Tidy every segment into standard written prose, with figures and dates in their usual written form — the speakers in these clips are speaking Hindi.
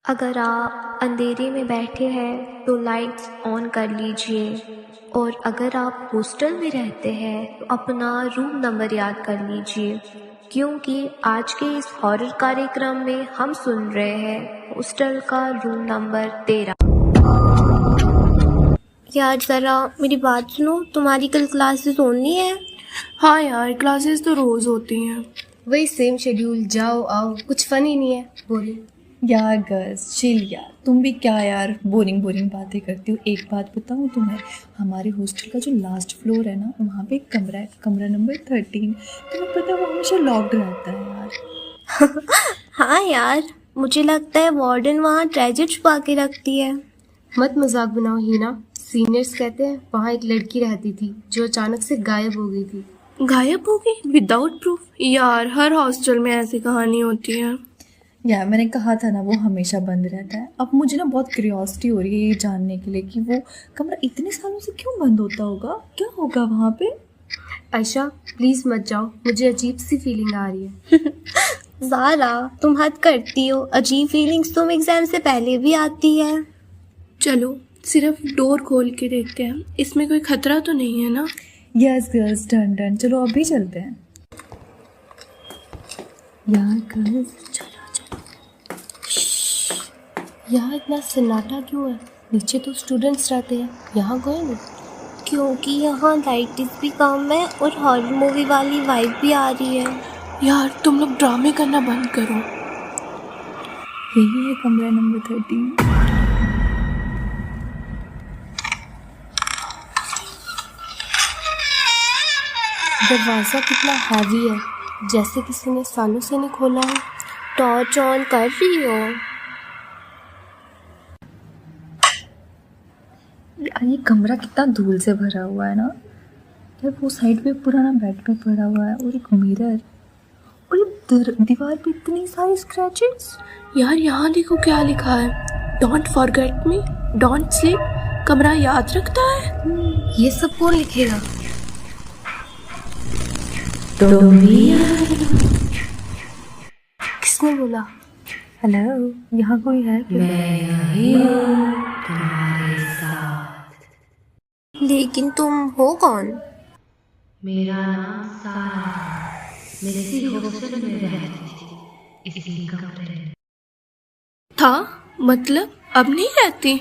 अगर आप अंधेरे में बैठे हैं तो लाइट्स ऑन कर लीजिए और अगर आप हॉस्टल में रहते हैं तो अपना रूम नंबर याद कर लीजिए, क्योंकि आज के इस हॉरर कार्यक्रम में हम सुन रहे हैं हॉस्टल का रूम नंबर 13। यार ज़रा मेरी बात सुनो, तुम्हारी कल क्लासेस होनी है? हाँ यार, क्लासेस तो रोज होती हैं। वही सेम शेड्यूल, जाओ आओ, कुछ फन ही नहीं है। बोली यार गर्ल्स चिल यार, तुम भी क्या यार बोरिंग बातें करती हो। एक बात बताऊँ तुम्हें, हमारे हॉस्टल का जो लास्ट फ्लोर है ना, वहाँ पे एक कमरा है, कमरा नंबर 13। तुम्हें पता है वो हमेशा लॉक्ड रहता है यार। हाँ यार, मुझे लगता है वार्डन वहाँ ट्रेजर छुपा के रखती है। मत मजाक बनाओ हीना। सीनियर्स कहते हैं वहाँ एक लड़की रहती थी जो अचानक से गायब हो गई थी। गायब हो गई विदाउट प्रूफ? यार हर हॉस्टल में ऐसी कहानी होती है। यार मैंने कहा था ना वो हमेशा बंद रहता है। अब मुझे ना बहुत क्यूरियोसिटी हो रही है ये जानने के लिए कि वो कमरा इतने सालों से क्यों बंद होता होगा, क्या होगा वहाँ पे। आयशा प्लीज मत जाओ, मुझे अजीब सी फीलिंग आ रही है। ज़ारा तुम हद करती हो, अजीब फीलिंग्स तुम एग्जाम से पहले भी आती है। चलो सिर्फ डोर खोल के देखते हैं, इसमें कोई खतरा तो नहीं है ना? यस गर्ल्स, डन, चलो अभी चलते हैं। यार गर्ल्स चलो। यहाँ इतना सन्नाटा क्यों है? नीचे तो स्टूडेंट्स रहते हैं, यहाँ गए नहीं? क्योंकि यहाँ लाइट्स भी कम है और हॉरर मूवी वाली वाइब भी आ रही है। यार तुम लोग ड्रामे करना बंद करो। यही है कमरा नंबर 13। दरवाज़ा कितना हैवी है, जैसे किसी ने सालों से नहीं खोला है। टॉर्च ऑन कर रही हो? यार ये कमरा कितना धूल से भरा हुआ है ना यार। वो साइड पे पुराना बेड पे पड़ा हुआ है और एक मिरर, और ये दीवार पे इतनी सारी स्क्रैचेस। यार यहाँ देखो क्या लिखा है, don't forget me, don't sleep. कमरा याद रखता है। ये सब कौन लिखेगा? किसने बोला? हेलो, यहाँ कोई है क्या? लेकिन तुम हो कौन? मेरा नाम सारा है। मैं इसी हॉस्टल में रहती थी, इसी कमरे में। था मतलब अब नहीं रहती?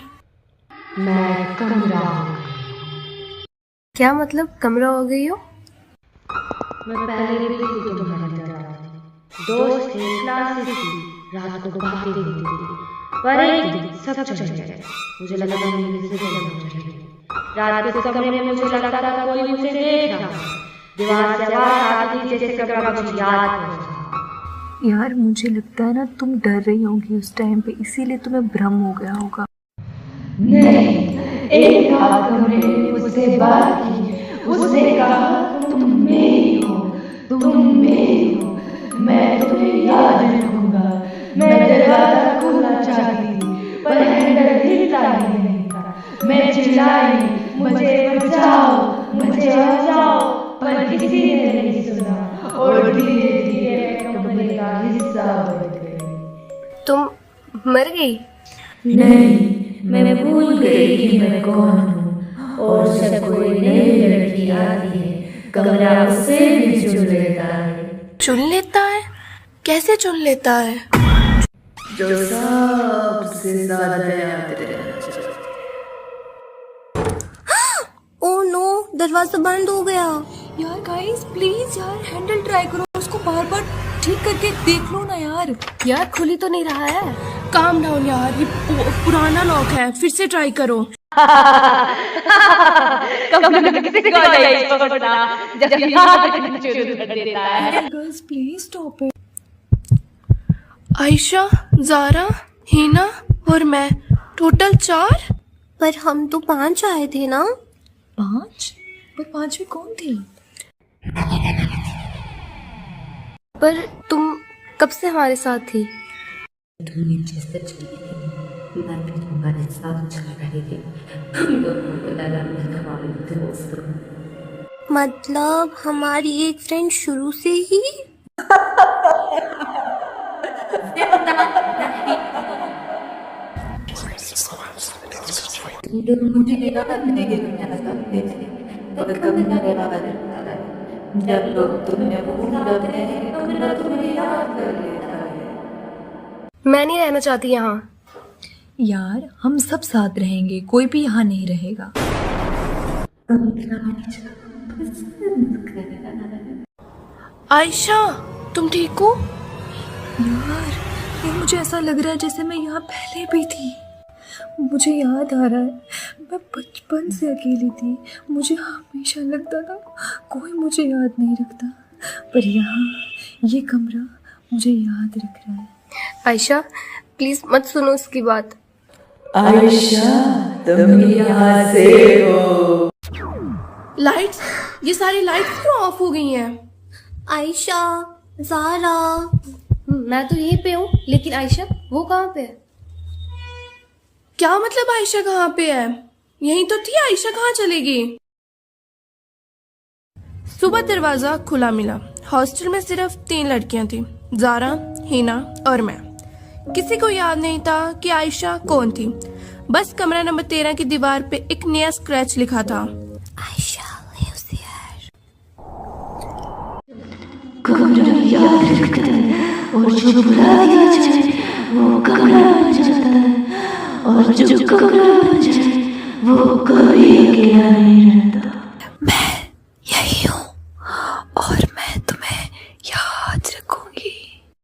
मैं कमरा हो गई। क्या मतलब कमरा हो गई हो? मैं पहले भी थी तुम्हारी तरह। दोस्त थे, क्लासेस थी, रात को बातें होती थी। पर एक दिन सब चले गए। मुझे लगा मेरी जिंदगी हो जाएगी। रात के कमरे में मुझे लगता था कोई मुझे देख रहा है। दीवार से आवाज आती थी जैसे कमरा मुझे याद कर रहा है। यार मुझे लगता है ना तुम डर रही होगी उस टाइम पे, इसीलिए तुम्हें भ्रम हो गया होगा। नहीं, एक आदमी ने मुझसे बात की। उसने कहा तुम मेरी हो, तुम मेरी हो, मैं तुम्हें याद रखूंगा। मैं दरवाजा खोलना चाहती थी पर हैंडल हिलता ही नहीं था। मैं चिल्लाई, मुझे बचाओ, मुझे बचाओ, पर किसी ने नहीं सुना और धीरे धीरे कमरे का हिस्सा बढ़ गई। तुम मर गई? नहीं, मैं भूल गई कि मैं कौन हूँ और जब कोई नई लड़की आती है कमरा उससे भी चुन लेता है। चुन लेता है? कैसे चुन लेता है? जो सबसे ज्यादा याद रहना। ओह नो, दरवाजा बंद हो गया। यार गाइस प्लीज यार हैंडल ट्राई करो, उसको बार बार ठीक करके देख लो ना यार। यार खुली तो नहीं रहा है। काम डाउन यार, ये पुराना लॉक है, फिर से ट्राई करो। Girls please stop it. Ayesha, Zara, Heena और मैं, टोटल 4। पर हम तो 5 आए थे ना? 5? पर 5वीं कौन थी? पर तुम कब से हमारे साथ थी? तुम नीचे से चली गई, मैं भी तुम्हारे साथ चल रही थी। हम दोनों को लगा मैं हमारी दोस्त हूँ। मतलब हमारी एक फ्रेंड शुरू से ही? तुम मुझे याद नहीं करना सकते थे, पर कमरा याद रखता है। जब लोग तुम्हें भूल जाते हैं, कमरा तुम्हें याद कर लेता है। मैं नहीं रहना चाहती यहाँ। यार हम सब साथ रहेंगे, कोई भी यहाँ नहीं रहेगा। आयशा, तुम ठीक हो? यार ये मुझे ऐसा लग रहा है जैसे मैं यहाँ पहले भी थी। मुझे याद आ रहा है मैं बचपन से अकेली थी। मुझे हमेशा लगता था कोई मुझे याद नहीं रखता, पर यहाँ ये कमरा मुझे याद रख रहा है। आयशा प्लीज मत सुनो उसकी बात। आयशा तुम यहाँ से हो। लाइट्स, ये सारी लाइट्स क्यों ऑफ हो गई हैं? आयशा, ज़ारा। मैं तो यहीं पे हूँ, लेकिन आयशा वो कहाँ पे है? क्या मतलब आयशा कहाँ पे है? यहीं तो थी, आयशा कहाँ चलेगी? सुबह दरवाजा खुला मिला। हॉस्टल में सिर्फ 3 लड़कियां थी, ज़ारा, हिना और मैं। किसी को याद नहीं था कि आयशा कौन थी। बस कमरा नंबर 13 की दीवार पे एक नया स्क्रैच लिखा था, आयशा lives here। कमरा याद रखता है और जो बुला दिया जाए वो कमरा बन जाता है, और जो कमरा बन जाए वो कभी अकेला नहीं रहता।